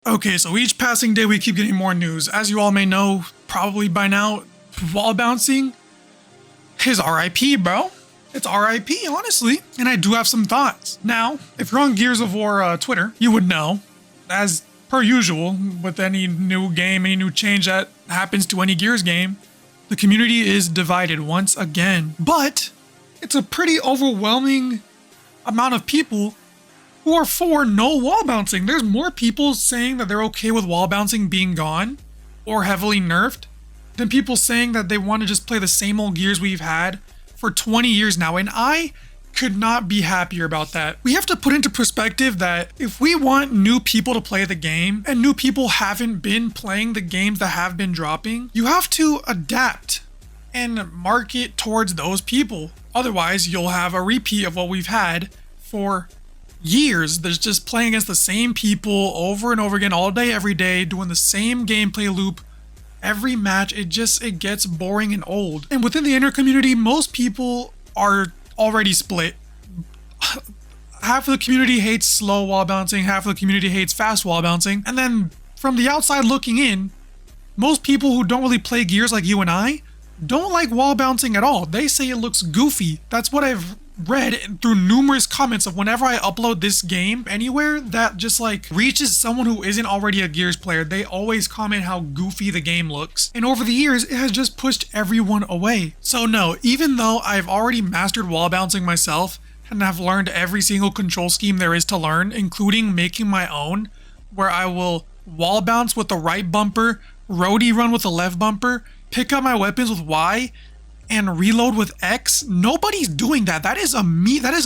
Okay, so each passing day we keep getting more news. As you all may know, probably by now, wall bouncing is RIP, bro. It's RIP, honestly. And I do have some thoughts. Now, if you're on Gears of War Twitter, you would know, as per usual, with any new game, any new change that happens to any Gears game, the community is divided once again. But it's a pretty overwhelming amount of people who are for no wall bouncing. There's more people saying that they're okay with wall bouncing being gone or heavily nerfed than people saying that they want to just play the same old Gears we've had for 20 years now. And I could not be happier about that. We have to put into perspective that if we want new people to play the game and new people haven't been playing the games that have been dropping, you have to adapt and market towards those people. Otherwise, you'll have a repeat of what we've had for years. There's just playing against the same people over and over again all day, every day, doing the same gameplay loop every match. It gets boring and old. And within the inner community, most people are already split. Half of the community hates slow wall bouncing, half of the community hates fast wall bouncing. And then from the outside looking in, most people who don't really play Gears like you and I don't like wall bouncing at all. They say it looks goofy. That's what I've read through numerous comments of whenever I upload this game anywhere that just like reaches someone who isn't already a Gears player. They always comment how goofy the game looks. And over the years, it has just pushed everyone away. So no, even though I've already mastered wall bouncing myself and have learned every single control scheme there is to learn, including making my own, where I will wall bounce with the right bumper, roadie run with the left bumper, pick up my weapons with Y, and reload with X. Nobody's doing that. That is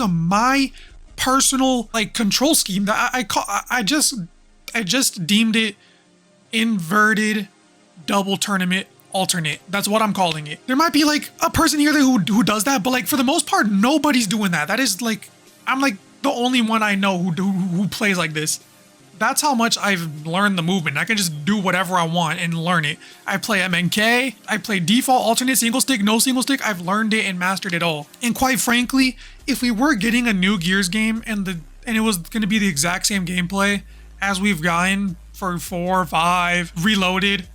my personal like control scheme that I just deemed it inverted double tournament alternate. That's what I'm calling it. There might be like a person here who does that, but like for the most part, nobody's doing that. That is like, I'm like the only one I know who plays like this. That's how much I've learned the movement. I can just do whatever I want and learn it. I play MNK, I play default, alternate, single stick, no single stick. I've learned it and mastered it all. And quite frankly, if we were getting a new Gears game and it was going to be the exact same gameplay as we've gotten for 4, 5, Reloaded,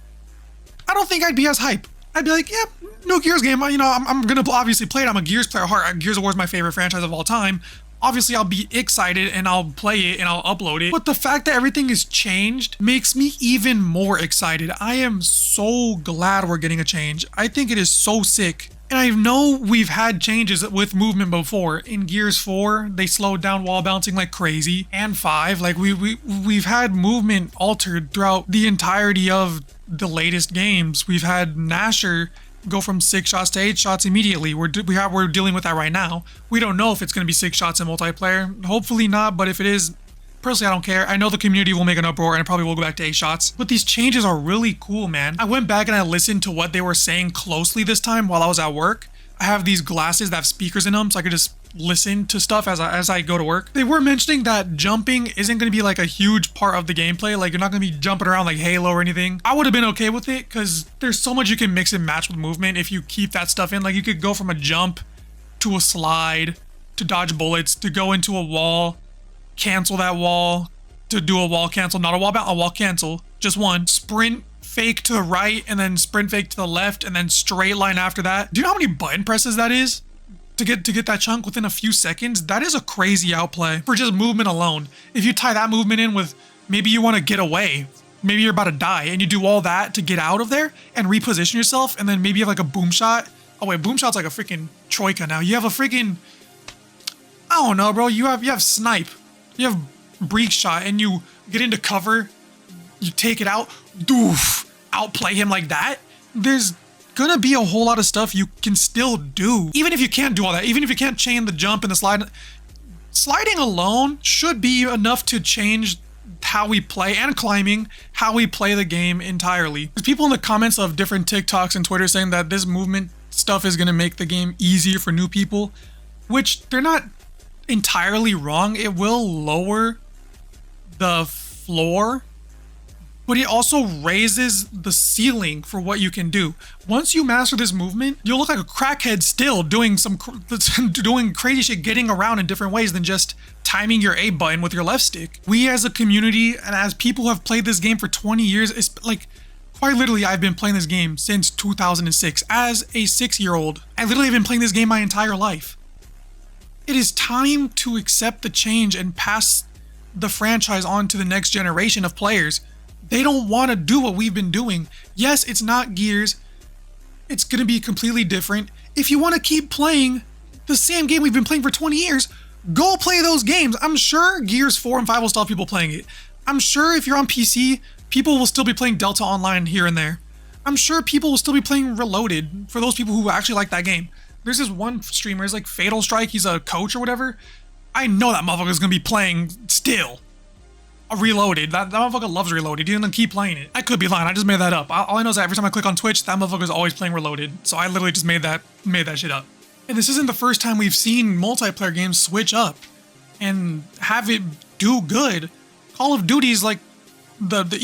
I don't think I'd be as hype. I'd be like, yeah, new Gears game. You know, I'm going to obviously play it. I'm a Gears player at heart. Gears of War is my favorite franchise of all time. Obviously, I'll be excited and I'll play it and I'll upload it. But the fact that everything has changed makes me even more excited. I am so glad we're getting a change. I think it is so sick. And I know we've had changes with movement before. In Gears 4, they slowed down wall bouncing like crazy. And 5, like we've had movement altered throughout the entirety of the latest games. We've had Nasher go from 6 shots to 8 shots immediately. We're dealing with that right now. We don't know if it's going to be 6 shots in multiplayer. Hopefully not, but if it is, personally I don't care. I know the community will make an uproar and it probably will go back to 8 shots. But these changes are really cool, man. I went back and I listened to what they were saying closely this time while I was at work. I have these glasses that have speakers in them so I could just listen to stuff as I go to work. They were mentioning that jumping isn't going to be like a huge part of the gameplay. Like you're not going to be jumping around like Halo or anything. I would have been okay with it because there's so much you can mix and match with movement if you keep that stuff in. Like you could go from a jump to a slide to dodge bullets to go into a wall, cancel that wall, to do a wall cancel, not a wall bounce, a wall cancel, just one. Sprint fake to the right and then sprint fake to the left and then straight line after that. Do you know how many button presses that is? To get that chunk within a few seconds? That is a crazy outplay for just movement alone. If you tie that movement in with maybe you want to get away, maybe you're about to die and you do all that to get out of there and reposition yourself, and then maybe you have like a boom shot. Oh wait, boom shot's like a freaking troika now. You have a freaking, I don't know, bro. You have snipe, you have break shot, and you get into cover, you take it out, doof, outplay him like that. There's gonna be a whole lot of stuff you can still do. Even if you can't do all that, even if you can't chain the jump and the slide, sliding alone should be enough to change how we play, and climbing, how we play the game entirely. There's people in the comments of different TikToks and Twitter saying that this movement stuff is gonna make the game easier for new people, which they're not entirely wrong. It will lower the floor, but it also raises the ceiling for what you can do. Once you master this movement, you'll look like a crackhead still doing doing crazy shit, getting around in different ways than just timing your A button with your left stick. We as a community and as people who have played this game for 20 years, it's like, quite literally, I've been playing this game since 2006. As a 6-year-old, I literally have been playing this game my entire life. It is time to accept the change and pass the franchise on to the next generation of players. They don't want to do what we've been doing. Yes, it's not Gears. It's going to be completely different. If you want to keep playing the same game we've been playing for 20 years, go play those games. I'm sure Gears 4 and 5 will still have people playing it. I'm sure if you're on PC, people will still be playing Delta Online here and there. I'm sure people will still be playing Reloaded for those people who actually like that game. There's this one streamer, it's like Fatal Strike, he's a coach or whatever. I know that motherfucker's gonna be playing still. Reloaded. That motherfucker loves Reloaded. He's gonna keep playing it. I could be lying, I just made that up. All I know is that every time I click on Twitch, that motherfucker's always playing Reloaded. So I literally just made that shit up. And this isn't the first time we've seen multiplayer games switch up and have it do good. Call of Duty's like the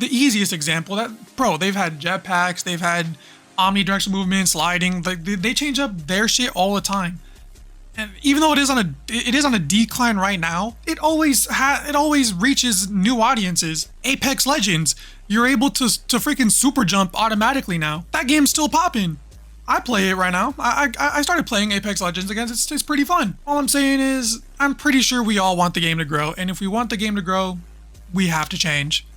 easiest example. That bro, they've had jetpacks, they've had omnidirectional movement, sliding. Like they change up their shit all the time. And even though it is on a decline right now, it always reaches new audiences. Apex Legends, you're able to freaking super jump automatically now. That game's still popping. I play it right now. I started playing Apex Legends again. It's pretty fun. All I'm saying is, I'm pretty sure we all want the game to grow, and if we want the game to grow, we have to change.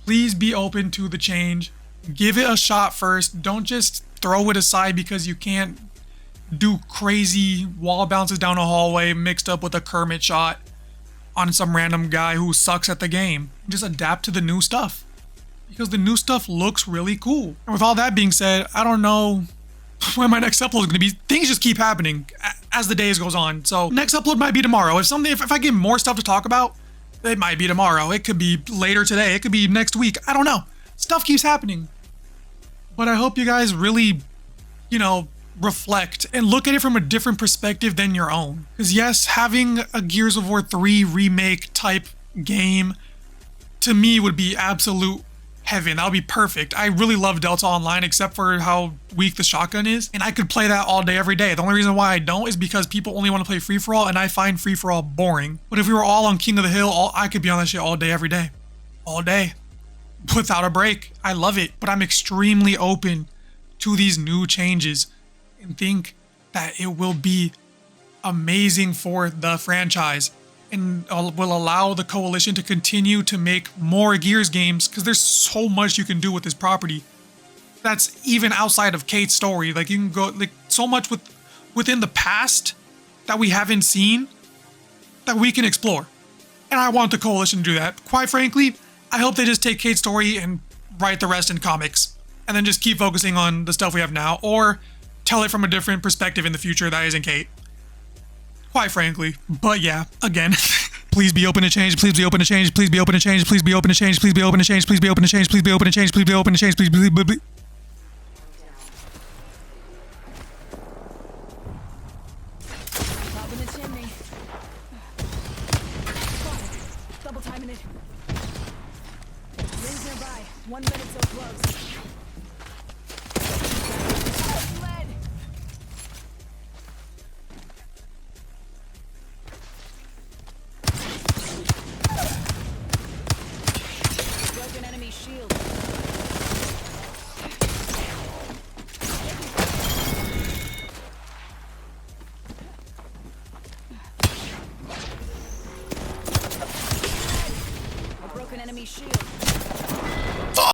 Please be open to the change. Give it a shot first. Don't just throw it aside because you can't do crazy wall bounces down a hallway mixed up with a Kermit shot on some random guy who sucks at the game. Just adapt to the new stuff because the new stuff looks really cool. And with all that being said, I don't know when my next upload is going to be. Things just keep happening as the days goes on. So next upload might be tomorrow. If I get more stuff to talk about, it might be tomorrow. It could be later today. It could be next week. I don't know. Stuff keeps happening. But I hope you guys really, reflect and look at it from a different perspective than your own. Because yes, having a Gears of War 3 remake type game to me would be absolute heaven. That would be perfect. I really love Delta Online except for how weak the shotgun is, and I could play that all day every day. The only reason why I don't is because people only want to play free-for-all, and I find free-for-all boring. But if we were all on King of the Hill, I could be on that shit all day every day. All day. Without a break. I love it, but I'm extremely open to these new changes and think that it will be amazing for the franchise and will allow the coalition to continue to make more Gears games because there's so much you can do with this property that's even outside of Kate's story. Like you can go like so much within the past that we haven't seen that we can explore, and I want the coalition to do that. Quite frankly, I hope they just take Kate's story and write the rest in comics and then just keep focusing on the stuff we have now, or tell it from a different perspective in the future that isn't Kate. Quite frankly. But yeah, again, please be open to change. Please be open to change. Please be open to change. Please be open to change. Please be open to change. Please be open to change. Please be open to change. Please be open to change. Please be. Top of the chimney. Double timing it. Rings nearby. 1 minute so close. Lead. Broken enemy shield. A broken enemy shield.